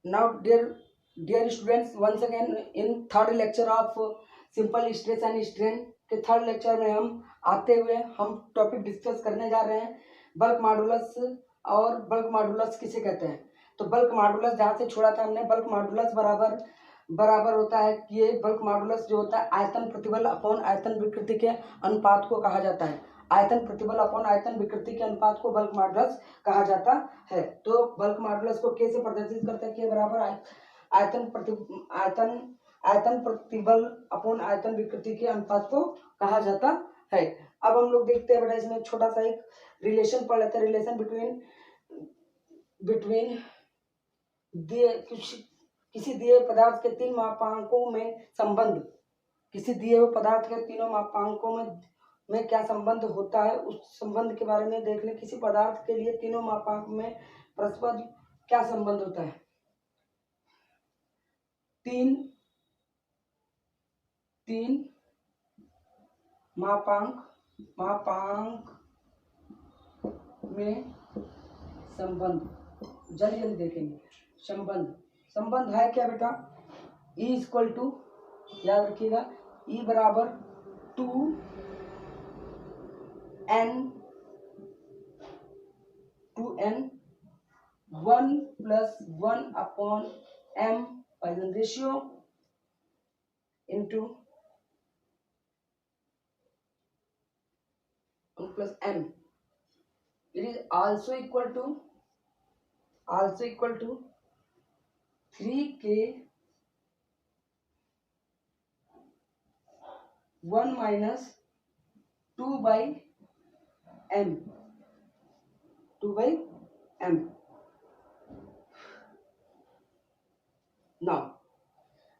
Now, dear students, once again in third lecture of simple stress and strain के third lecture में हम आते हुए हम टॉपिक डिस्कस करने जा रहे हैं बल्क मॉडुलस। और बल्क मॉडुलस किसे कहते हैं? तो बल्क मॉडुलस जहाँ से छोड़ा था हमने, बल्क मॉडुलस बराबर बराबर होता है कि ये बल्क मॉडुलस जो होता है आयतन प्रतिबल अपॉन आयतन विकृति के अनुपात को कहा जाता है। आयतन प्रतिबल अपॉन आयतन विकृति के अनुपात को बल्क मॉडुलस कहा जाता है। तो बल्क मॉडुलस को कैसे प्रदर्शित करते हैं कि बराबर आयतन प्रतिबल अपॉन आयतन विकृति के अनुपात को कहा जाता है। अब हम लोग देखते हैं बेटा, इसमें छोटा सा एक रिलेशन पढ़ लेते हैं। रिलेशन बिटवीन किसी दिए पदार्थ के तीन मापांकों में संबंध, किसी दिए हुए पदार्थ के तीनों मापांकों में क्या संबंध होता है, उस संबंध के बारे में देख लें। किसी पदार्थ के लिए तीनों मापांक में परस्पर क्या संबंध होता है? तीन मापांक में संबंध, जल्दी देखेंगे। संबंध है क्या बेटा? E इक्वल टू, याद रखिएगा, E बराबर 2n 1 plus 1 upon m Poisson ratio into 1 plus m. It is also equal to 3k 1 minus 2 by m. Now,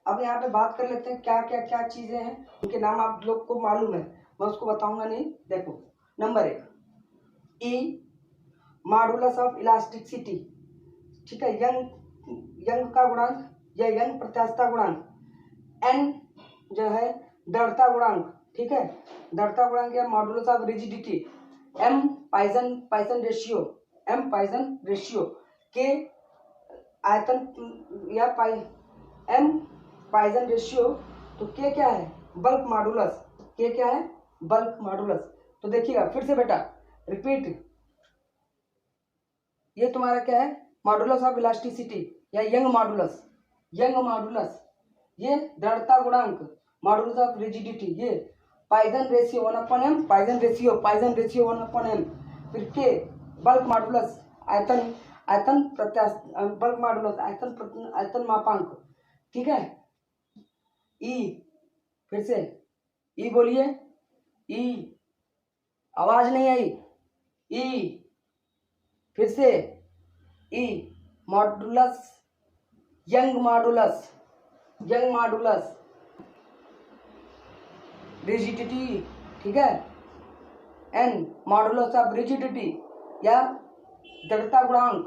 अब यहाँ पे बात कर लेते हैं क्या चीजें हैं, उनके नाम आप लोग को मालूम है, मैं उसको बताऊंगा नहीं। देखो, number 1 E modulus of elasticity, ठीक है, यंग का गुणांक या यंग प्रत्यास्थता गुणांक। N जो है दृढ़ता गुणांक, ठीक है, दृढ़ता गुणांक या modulus of rigidity. M Poisson ratio. K आयतन या M पॉइसन रेशियो। तो K क्या है? Bulk modulus. K क्या है? Bulk modulus. तो देखिएगा फिर से बेटा, रिपीट, ये तुम्हारा क्या है? मॉडुलस ऑफ इलास्टिसिटी या यंग मॉडुलस। ये दृढ़ता गुणांक, मॉडुलस ऑफ रिजिडिटी, ये Poisson ratio 1/m, Poisson ratio 1/m। फिर के बल्क मॉडुलस, आयतन प्रत्यास्थ, बल्क मॉडुलस आयतन मापांक, ठीक है। ई, फिर से ई बोलिए, ई, आवाज नहीं आई, ई, फिर से ई, मॉडुलस, यंग मॉडुलस रिजिडिटी, ठीक है। एन मॉडुलस ऑफ रिजिडिटी या दृढ़ता गुणांक,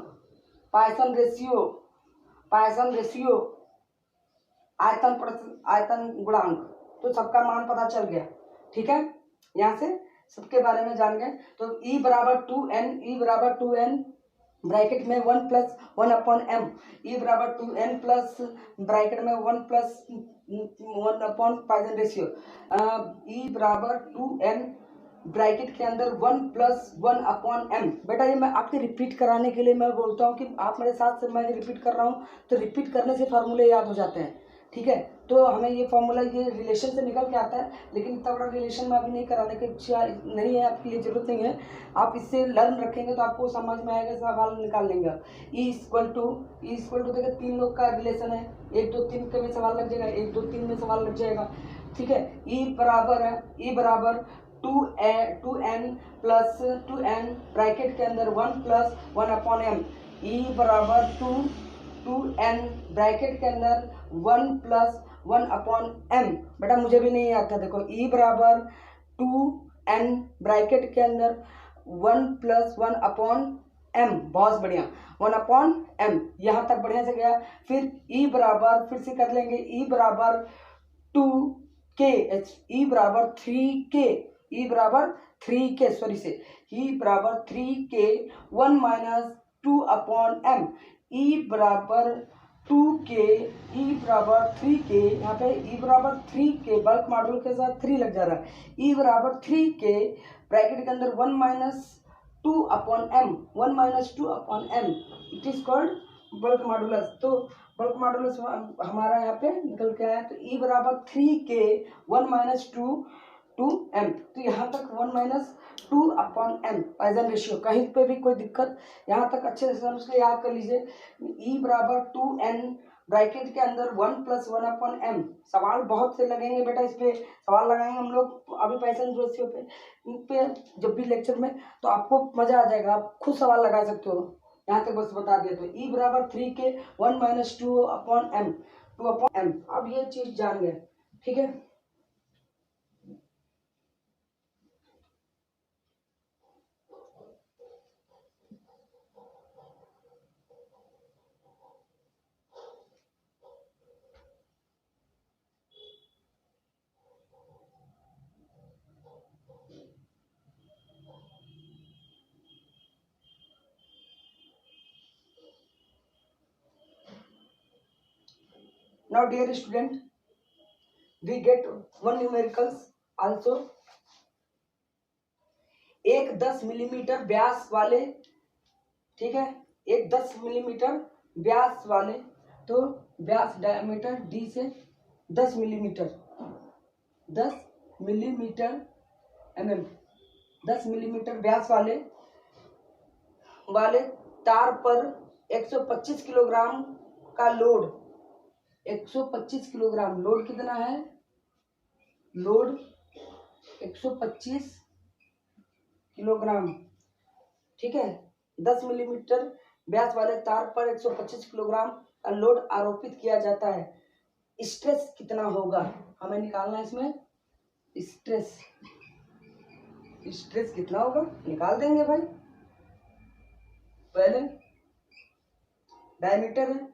पॉइसन रेशियो आयतन गुणांक। तो सबका मान पता चल गया, ठीक है, यहाँ से सबके बारे में जान गए। तो E बराबर 2n ब्रैकेट में 1 प्लस 1 अपॉन m, E बराबर 2n प्लस ब्रैकेट में 1 plus 1 upon Poisson ratio. E बराबर 2n ब्रैकेट के अंदर 1 प्लस 1 अपॉन m। बेटा ये मैं आपके रिपीट कराने के लिए मैं बोलता हूँ कि आप मेरे साथ से, मैं रिपीट कर रहा हूँ तो रिपीट करने से फार्मूले याद हो जाते हैं, ठीक है। तो हमें ये फार्मूला ये रिलेशन से निकल के आता है, लेकिन इतना बड़ा रिलेशन में अभी नहीं कराने की इच्छा नहीं है, आपके लिए जरूरत नहीं है। आप इससे लर्न रखेंगे तो आपको समझ में आएगा, सवाल निकाल लेंगे आप। ई इक्वल टू देखिए 3 लोग का रिलेशन है, 1 2 3 के में सवाल लग जाएगा, 1 2 3 में सवाल लग जाएगा, ठीक है। ई बराबर 2n प्लस 2n ब्रैकेट के अंदर 1 प्लस 1 अपॉन m। ई बराबर 2n ब्रैकेट के अंदर 1 प्लस 1 अपॉन m। बेटा मुझे भी नहीं आता, देखो E बराबर 2n ब्रैकेट के अंदर 1 प्लस 1 अपॉन m, बहुत बढ़िया, 1 अपॉन m, यहाँ तक बढ़िया से गया। फिर E बराबर, फिर से कर लेंगे, E बराबर 2k, E बराबर 3k, सॉरी से E बराबर 3k 1 minus 2 upon m। E बराबर 2k e बराबर 3k, यहाँ पे e बराबर 3k बल्क मॉड्यूल के साथ 3 लग जा रहा है, e बराबर 3k ब्रैकेट के अंदर 1 minus 2 upon m, 1 minus 2 upon m, it is called bulk modulus. तो बल्क मॉडुलस हमारा यहाँ पे निकल के आया, तो e बराबर 3k 1 माइनस 2 m, तो यहाँ तक 1 minus 2 upon m Poisson ratio, कहीं पे भी कोई दिक्कत, यहाँ तक अच्छे से समझ के याद कर लीजिए। e बराबर 2n ब्रैकेट के अंदर 1 प्लस 1 अपॉन m। सवाल बहुत से लगेंगे बेटा, इस पे सवाल लगाएंगे हम लोग अभी पॉइजन रेशियो पे, इन पे जब भी लेक्चर में, तो आपको मजा आ जाएगा, आप खुद सवाल लगा सकते हो। यहाँ तक बस बता दिया। तो e बराबर 3k 1 minus 2 upon m, 2 upon m। अब ये चीज जान गए, ठीक है। Now dear student, we get one numericals also। एक 10 मिलीमीटर व्यास वाले, ठीक है, एक 10 मिलीमीटर व्यास वाले, तो व्यास डायमीटर d से 10 मिलीमीटर, 10 मिलीमीटर mm, 10 मिलीमीटर व्यास वाले तार पर 125 किलोग्राम का लोड, 125 किलोग्राम लोड कितना है, लोड 125 किलोग्राम, ठीक है। 10 मिलीमीटर व्यास वाले तार पर 125 किलोग्राम का लोड आरोपित किया जाता है। स्ट्रेस कितना होगा हमें निकालना है इसमें, स्ट्रेस, स्ट्रेस कितना होगा निकाल देंगे भाई। पहले डायमीटर है,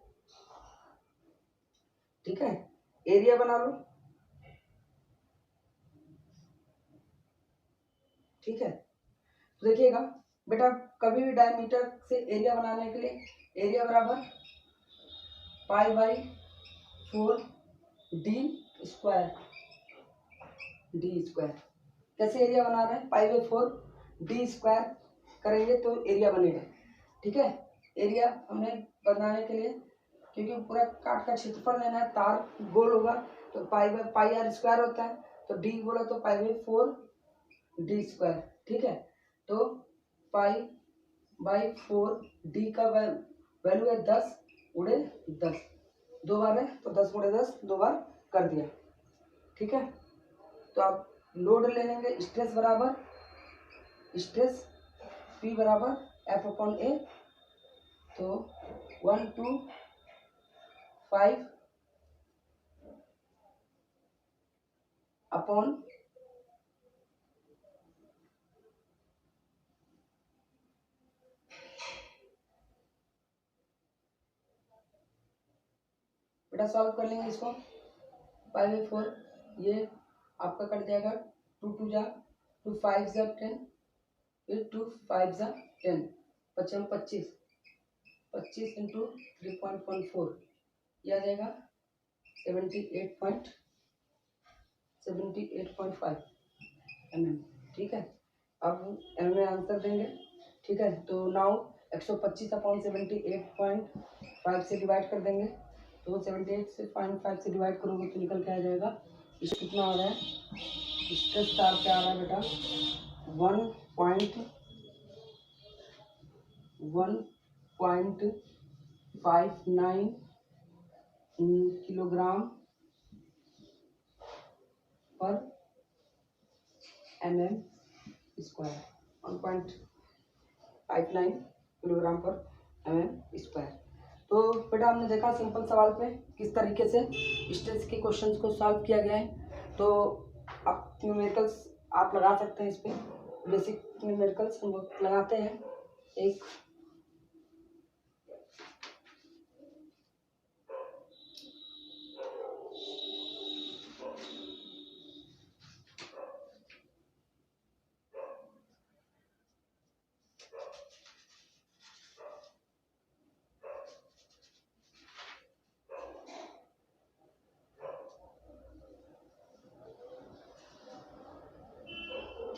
ठीक है, एरिया बना लो, ठीक है। तो देखिएगा बेटा, कभी भी डायमीटर से एरिया बनाने के लिए एरिया बराबर pi by 4 D square, D square. कैसे एरिया बना रहे हैं, पाई बाई 4 डी स्क्वायर करेंगे तो एरिया बनेगा, ठीक है। एरिया हमें बनाने के लिए, क्योंकि पूरा काट का क्षेत्रफल लेना है, तार गोल होगा तो पाई आर स्क्वायर होता है, तो डी बोला तो पाई बाई 4 डी स्क्वायर, ठीक है। तो पाई बाई 4 डी का वैल्यू है 10 उड़े 10, 2 बार है तो 10 उड़े 10 2 बार कर दिया, ठीक है। तो आप लोड ले लेंगे, स्ट्रेस बराबर, स्ट्रेस P बराबर F अपॉन A, तो 1 2 5 अपॉन बेटा सॉल्व कर लेंगे इसको, पाई बाई 4 ये आपका कट जाएगा, 2 2 जा 2 5 जा 10, फिर 2 5 जा 10, 25 25 इंटू 3.14, ये आ जाएगा 78.5 mm, ठीक है। अब एम में आंसर देंगे, ठीक है। तो नाउ 125 अपॉन 78.5 से डिवाइड कर देंगे, तो 78.5 से डिवाइड करोगे तो निकल के आ जाएगा, इस कितना आ रहा है, स्ट्रेस तार पे आ रहा है बेटा 1.59 किलोग्राम पर mm स्क्वायर, 1.59 किलोग्राम पर mm स्क्वायर। तो बेटा हमने देखा सिंपल सवाल पे किस तरीके से स्ट्रेस के क्वेश्चंस को सॉल्व किया गया है। तो आप न्यूमेरिकल्स आप लगा सकते हैं, इस पे बेसिक न्यूमेरिकल्स हम लोग लगाते हैं। एक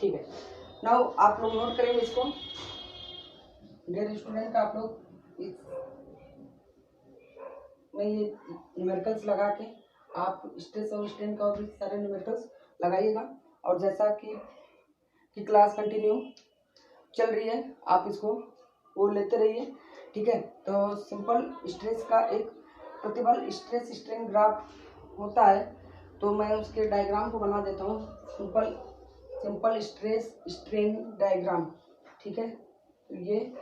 ठीक है। नाउ आप लोग नोट करेंगे इसको, डियर स्टूडेंट। आप लोग मैं ये न्यूमेरिकल्स लगा के आप स्ट्रेस और स्ट्रेन का भी सारे न्यूमेरिकल्स लगाइएगा। और जैसा कि क्लास कंटिन्यू चल रही है, आप इसको वो लेते रहिए, ठीक है। तो सिंपल स्ट्रेस का एक प्रतिबल स्ट्रेस स्ट्रेन ग्राफ होता है, तो मैं उसके डायग्राम को बना देता हूँ। सिंपल स्ट्रेस स्ट्रेन डायग्राम, ठीक है। तो ये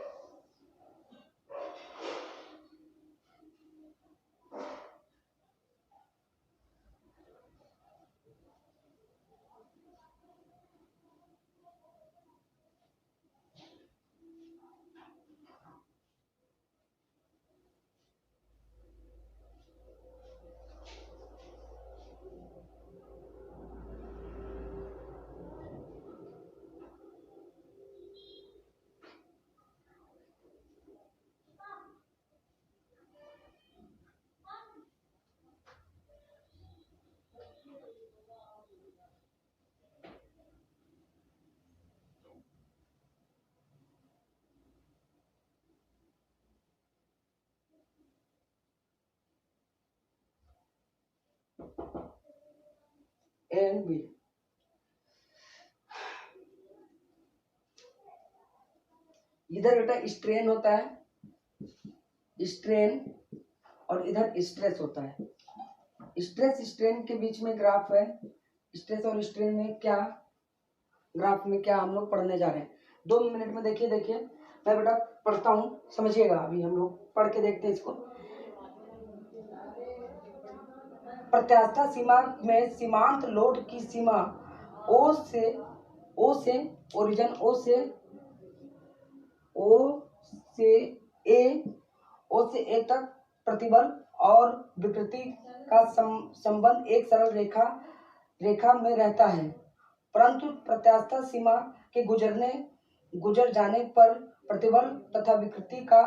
ए एंड बी। इधर बेटा स्ट्रेन होता है, स्ट्रेन, और इधर स्ट्रेस होता है। स्ट्रेस स्ट्रेन के बीच में ग्राफ है। स्ट्रेस और स्ट्रेन में क्या ग्राफ में क्या हम लोग पढ़ने जा रहे हैं, 2 मिनट में देखिए मैं बेटा पढ़ता हूँ, समझिएगा। अभी हम लोग पढ़ के देखते हैं इसको। प्रत्यास्था सीमा में सीमांत लोड की सीमा ओ से ओरिजिन ओ से ए तक प्रतिबल और विकृति का संबंध एक सरल रेखा में रहता है, परंतु प्रत्यास्था सीमा के गुजर जाने पर प्रतिबल तथा विकृति का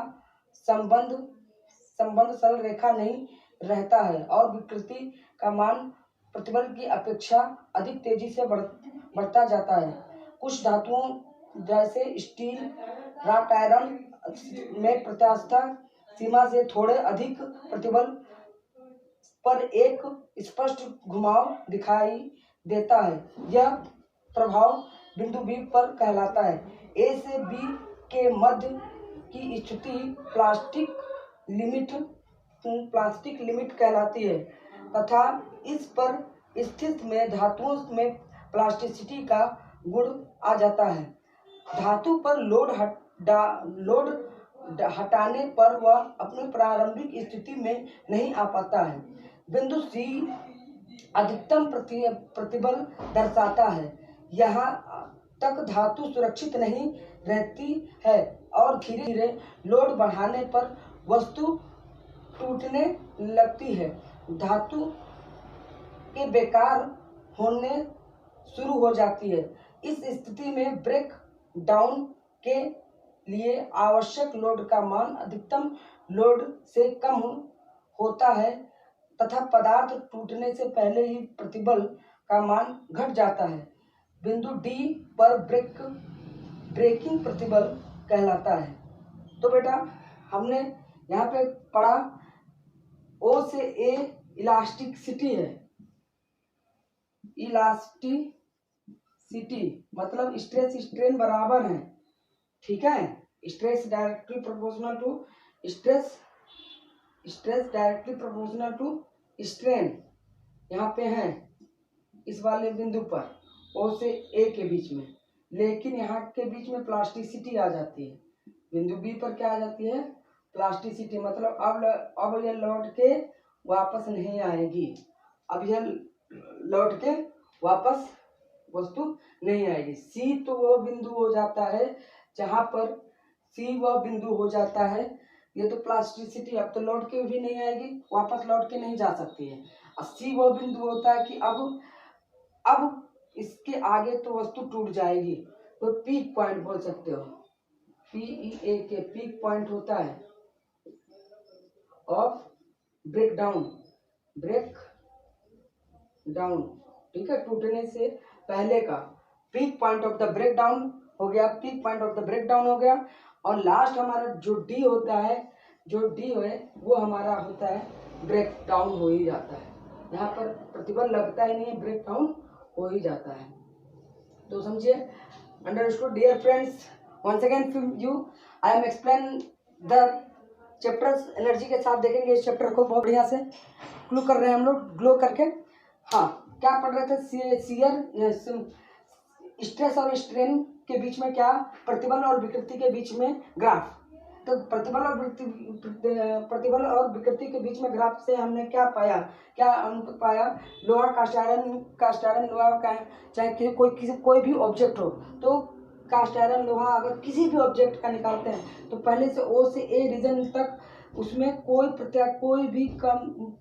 संबंध सरल रेखा नहीं रहता है और विकृति का मान प्रतिबल की अपेक्षा अधिक तेजी से बढ़ता जाता है। कुछ धातुओं जैसे स्टील, राट आयरन में प्रत्यास्था सीमा से थोड़े अधिक प्रतिबल पर एक स्पष्ट घुमाव दिखाई देता है। यह प्रभाव बिंदु बी पर कहलाता है। ए से बी के मध्य की स्थिति प्लास्टिक लिमिट कहलाती है तथा इस पर स्थित में धातुओं में प्लास्टिसिटी का गुण आ जाता है। धातु पर लोड हटाने पर वह अपनी प्रारंभिक स्थिति में नहीं आ पाता है। बिंदु सी अधिकतम प्रतिबल दर्शाता है। यहाँ तक धातु सुरक्षित नहीं रहती है और धीरे धीरे लोड बढ़ाने पर वस्तु टूटने लगती है। धातु के बेकार होने शुरू हो जाती है। इस स्थिति में ब्रेक डाउन के लिए आवश्यक लोड का मान अधिकतम लोड से कम होता है तथा पदार्थ टूटने से पहले ही प्रतिबल का मान घट जाता है। बिंदु डी पर ब्रेकिंग प्रतिबल कहलाता है। तो बेटा हमने यहाँ पे पढ़ा ओ से ए इलास्टिसिटी है। इलास्टिसिटी मतलब स्ट्रेस स्ट्रेन बराबर है, ठीक है। Stress directly proportional to stress directly proportional to strain यहाँ पे है इस वाले बिंदु पर ओ से ए के बीच में, लेकिन यहाँ के बीच में प्लास्टिसिटी आ जाती है। बिंदु बी पर क्या आ जाती है? प्लास्टिसिटी, मतलब अब यह लौट के वापस नहीं आएगी। अब यह लौट के वापस वस्तु नहीं आएगी। सी तो वो बिंदु हो जाता है जहाँ पर सी वह बिंदु हो जाता है, ये तो प्लास्टिसिटी अब तो लौट के भी नहीं आएगी, वापस लौट के नहीं जा सकती है। और सी वह बिंदु होता है कि अब इसके आगे तो वस्तु टूट जाएगी, तो पीक पॉइंट बोल सकते हो। PEA के पीक पॉइंट होता है ऑफ ब्रेक डाउन, ठीक है, टूटने से पहले का peak point of the break down हो गया, peak point of the break down हो गया। और लास्ट हमारा जो डी होता है, जो डी है वो हमारा होता है ब्रेक डाउन हो ही जाता है। यहाँ पर प्रतिबल लगता ही नहीं है, ब्रेक डाउन हो ही जाता है। तो समझिए, understood dear friends. Once again you I am explain the chapters. Energy के साथ देखेंगे इस चैप्टर को, बहुत बढ़िया से ग्लो कर रहे हैं हम लोग, ग्लो करके। हाँ, क्या पढ़ रहे थे? शियर, स्ट्रेस और स्ट्रेन के बीच में क्या, प्रतिबल और विकृति के बीच में ग्राफ। तो प्रतिबल और विकृति के बीच में ग्राफ से हमने क्या पाया, क्या अंक पाया? लोहा, कास्ट आयरन लोहा का, चाहे कोई भी ऑब्जेक्ट हो, तो कास्ट आयरन लोहा अगर किसी भी ऑब्जेक्ट का निकालते हैं तो पहले से ओ से ए रीजन तक उसमें कोई भी कम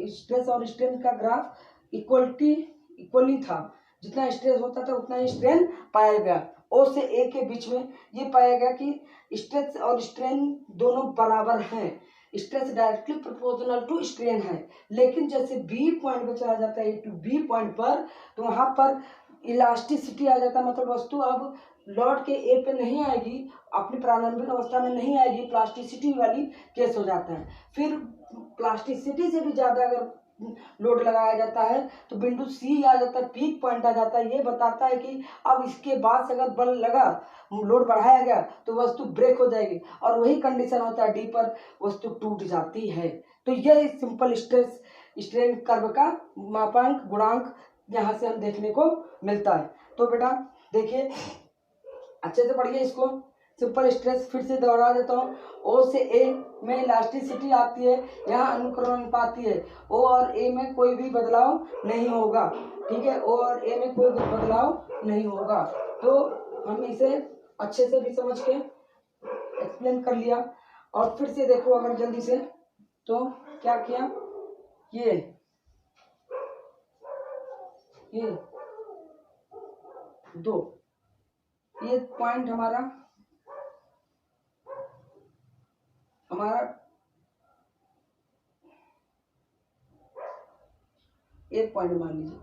स्ट्रेस और स्ट्रेन का ग्राफ इक्वली था। जितना स्ट्रेस होता था उतना ही स्ट्रेन पाया गया। ओ से ए के बीच में ये पाया गया कि स्ट्रेस और स्ट्रेन दोनों बराबर हैं। Stress directly proportional to strain है। लेकिन जैसे बी पॉइंट पर चला जाता है, टू बी पॉइंट पर, तो वहाँ पर इलास्टिसिटी आ जाता है। मतलब वस्तु अब लौट के ए पे नहीं आएगी, अपनी प्रारंभिक अवस्था में नहीं आएगी, प्लास्टिसिटी वाली केस हो जाता है। फिर प्लास्टिसिटी से भी ज़्यादा अगर लोड लगाया जाता है तो बिंदु सी आ जाता है, पीक पॉइंट आ जाता है। ये बताता है कि अब इसके बाद से अगर बल लगा, लोड बढ़ाया गया तो वस्तु ब्रेक हो जाएगी। और वही कंडीशन होता है डी पर, वस्तु टूट जाती है। तो यह सिंपल स्ट्रेस स्ट्रेन कर्व का मापांक गुणांक यहाँ से हम देखने को मिलता है। तो बेटा देखिए, अच्छे से पढ़िए इसको। सिंपल स्ट्रेस फिर से दोहरा देता हूँ। ओ से ए में इलास्टिसिटी आती है, यहाँ अनुकरण पाती है। ओ और ए में कोई भी बदलाव नहीं होगा, ठीक है। ओ और ए में कोई भी बदलाव नहीं होगा। तो हम इसे अच्छे से भी समझ के एक्सप्लेन कर लिया। और फिर से देखो अगर जल्दी से, तो क्या किया, ये दो, ये पॉइंट हमारा एक पॉइंट मान लीजिए।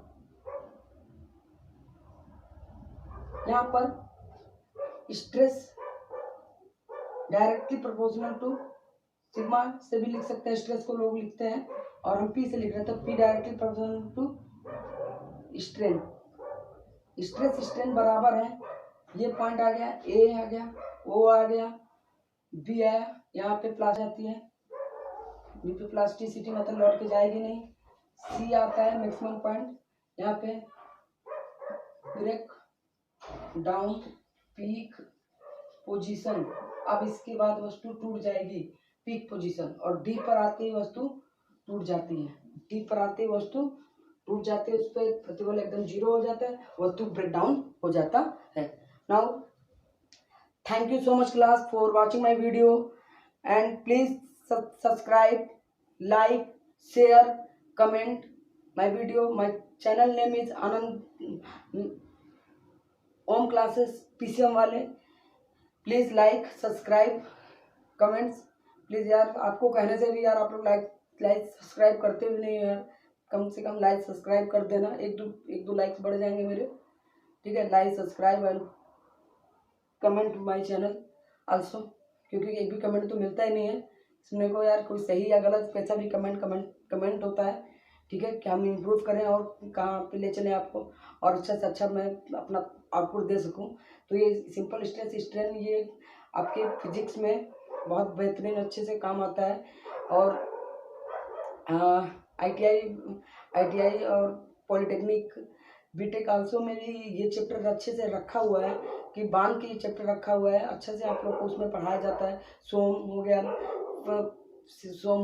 यहाँ पर stress directly proportional to sigma से भी लिख सकते हैं, स्ट्रेस को लोग लिखते हैं, और हम पी से लिख रहे हैं, तो P directly proportional to strain. Stress strain बराबर है। ये पॉइंट आ गया, ए आ गया, ओ आ गया, बी आया, यहाँ पे प्लास आती है, बी पे प्लास्टिसिटी मतलब लौट के जाएगी नहीं। सी आता है मैक्सिमम पॉइंट, यहाँ पे ब्रेक डाउन पीक पोजीशन। अब इसके बाद वस्तु टूट जाएगी, पीक पोजीशन। और डी पर आते ही वस्तु टूट जाती है, डी पर आते ही वस्तु टूट जाती है, उस पर प्रतिबल एकदम जीरो हो जाता है, वस्तु ब्रेक डाउन हो जाता है। Now thank you so much class for watching my video, and please subscribe, like, share, comment my video. My channel name is Anand Om Classes PCM वाले। Please like, subscribe, comments please यार। आपको कहने से भी यार आप लोग like subscribe करते भी नहीं यार। कम से कम लाइक सब्सक्राइब कर देना, एक दो लाइक्स बढ़ जाएंगे मेरे, ठीक है। Like, subscribe and comment my channel also, क्योंकि एक भी कमेंट तो मिलता ही नहीं है सुनने को यार। कोई सही या गलत कैसा भी कमेंट होता है, ठीक है। कि हम इम्प्रूव करें और कहाँ पे ले चलें आपको, और अच्छा से अच्छा मैं अपना आउटपुट दे सकूं। तो ये सिंपल स्ट्रेस स्ट्रेन ये आपके फिजिक्स में बहुत बेहतरीन अच्छे से काम आता है। और ITI और पॉलिटेक्निक बीटेक आल्सो में भी ये चैप्टर अच्छे से रखा हुआ है, कि बांध के ये चैप्टर रखा हुआ है, अच्छे से आप लोग को उसमें पढ़ाया जाता है। सोम हो गया, टोम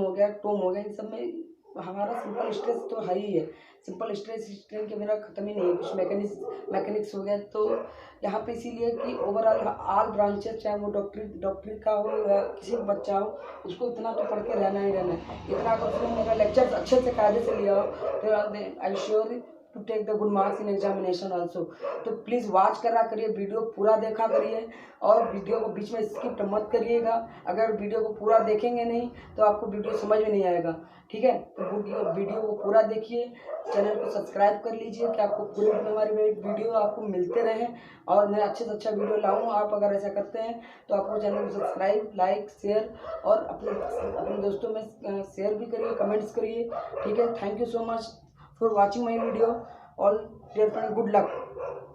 हो गया, इन सब में हमारा सिंपल स्ट्रेस तो है ही है। सिंपल स्ट्रेस स्ट्रेन के बिना खत्म ही नहीं है। कुछ मैकेनिक्स हो गया, तो यहाँ पे इसीलिए कि ओवरऑल ऑल ब्रांचेस, चाहे वो डॉक्टरी का हो या किसी भी बच्चा हो, उसको इतना तो पढ़ के रहना ही रहना है। इतना अगर उसने मेरा लेक्चर अच्छे से कायदे से लिया हो तो I sure to take the good marks in examination also. तो प्लीज़ वॉच करा करिए, वीडियो पूरा देखा करिए और वीडियो को बीच में स्किप मत करिएगा। अगर वीडियो को पूरा देखेंगे नहीं तो आपको वीडियो समझ में नहीं आएगा, ठीक है। तो वीडियो को पूरा देखिए, चैनल को सब्सक्राइब कर लीजिए कि आपको पूरे हमारे वीडियो आपको मिलते रहें और मैं अच्छे से अच्छा वीडियो लाऊं। आप अगर ऐसा करते हैं तो आपको चैनल को सब्सक्राइब, लाइक, शेयर और अपने दोस्तों में शेयर भी करिए, कमेंट्स करिए, ठीक है। Thank you so much for watching my video. All dear friend, good luck.